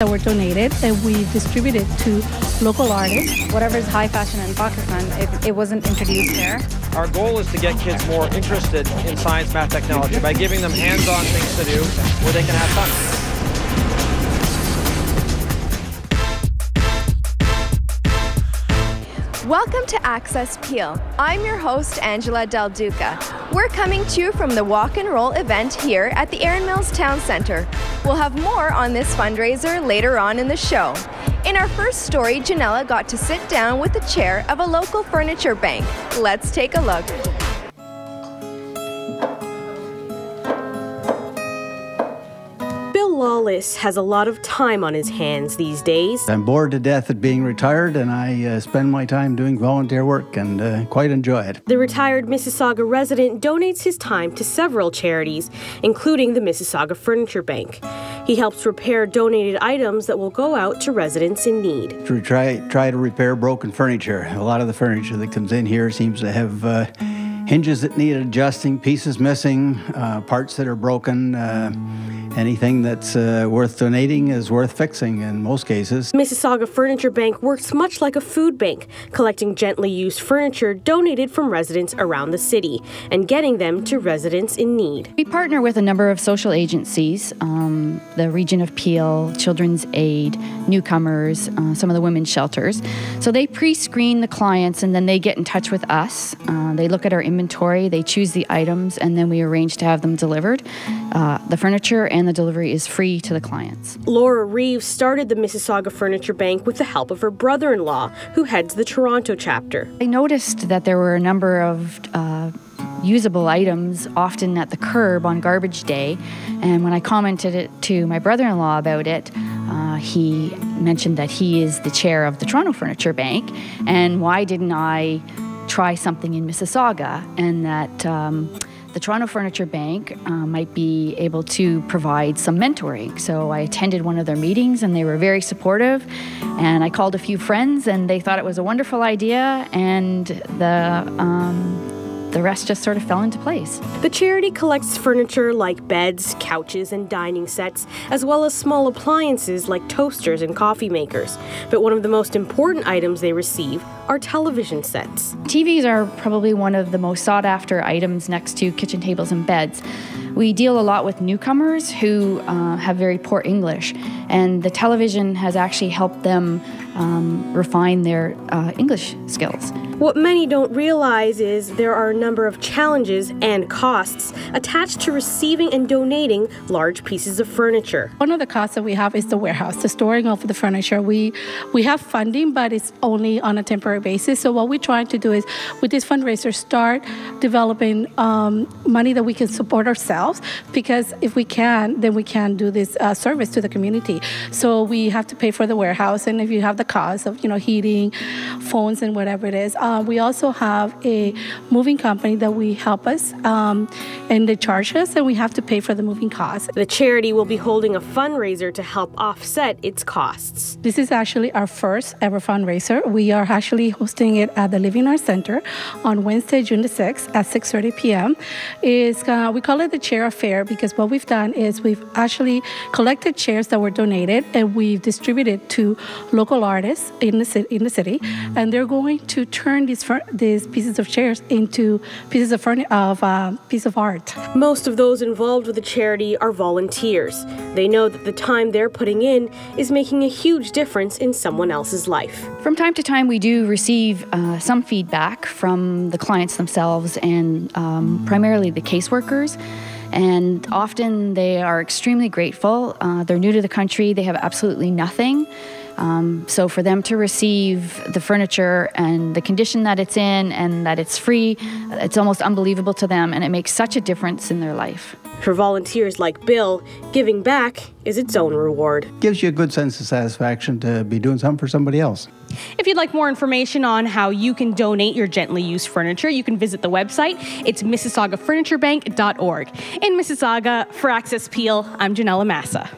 that were donated and we distributed to local artists. Whatever's high fashion in Pakistan, it wasn't introduced there. Our goal is to get kids more interested in science, math, technology by giving them hands-on things to do where they can have fun. Welcome to Access Peel. I'm your host, Angela Del Duca. We're coming to you from the Walk and Roll event here at the Erin Mills Town Centre. We'll have more on this fundraiser later on in the show. In our first story, Janella got to sit down with the chair of a local furniture bank. Let's take a look. Lawless has a lot of time on his hands these days. I'm bored to death at being retired, and I spend my time doing volunteer work and quite enjoy it. The retired Mississauga resident donates his time to several charities, including the Mississauga Furniture Bank. He helps repair donated items that will go out to residents in need. To try to repair broken furniture. A lot of the furniture that comes in here seems to have hinges that need adjusting, pieces missing, parts that are broken. Anything that's worth donating is worth fixing in most cases. Mississauga Furniture Bank works much like a food bank, collecting gently used furniture donated from residents around the city and getting them to residents in need. We partner with a number of social agencies, the Region of Peel, Children's Aid, Newcomers, some of the women's shelters. So they pre-screen the clients and then they get in touch with us. They look at our inventory, they choose the items, and then we arrange to have them delivered. The furniture and the delivery is free to the clients. Laura Reeves started the Mississauga Furniture Bank with the help of her brother-in-law, who heads the Toronto chapter. I noticed that there were a number of usable items often at the curb on garbage day, and when I commented it to my brother-in-law about it, he mentioned that he is the chair of the Toronto Furniture Bank, and why didn't I try something in Mississauga, and that the Toronto Furniture Bank might be able to provide some mentoring. So I attended one of their meetings and they were very supportive, and I called a few friends and they thought it was a wonderful idea, and the rest just sort of fell into place. The charity collects furniture like beds, couches, and dining sets, as well as small appliances like toasters and coffee makers. But one of the most important items they receive are television sets. TVs are probably one of the most sought-after items next to kitchen tables and beds. We deal a lot with newcomers who have very poor English, and the television has actually helped them refine their English skills. What many don't realize is there are a number of challenges and costs attached to receiving and donating large pieces of furniture. One of the costs that we have is the warehouse, the storing of the furniture. We have funding, but it's only on a temporary basis. So what we're trying to do is, with this fundraiser, start developing money that we can support ourselves, because if we can, then we can do this service to the community. So we have to pay for the warehouse, and if you have the cost of heating, phones, and whatever it is. We also have a moving company that we help us, and they charge us, and we have to pay for the moving costs. The charity will be holding a fundraiser to help offset its costs. This is actually our first ever fundraiser. We are actually hosting it at the Living Arts Center on Wednesday, June the 6th at 6:30 p.m. We call it the Chair Affair because what we've done is we've actually collected chairs that were donated and we've distributed to local artists in the city, and they're going to turn these pieces of chairs into pieces of art. Most of those involved with the charity are volunteers. They know that the time they're putting in is making a huge difference in someone else's life. From time to time, we do receive some feedback from the clients themselves and primarily the caseworkers. And often they are extremely grateful. They're new to the country. They have absolutely nothing. So for them to receive the furniture and the condition that it's in and that it's free, it's almost unbelievable to them, and it makes such a difference in their life. For volunteers like Bill, giving back is its own reward. Gives you a good sense of satisfaction to be doing something for somebody else. If you'd like more information on how you can donate your gently used furniture, you can visit the website. It's MississaugaFurnitureBank.org. In Mississauga, for Access Peel, I'm Janella Massa.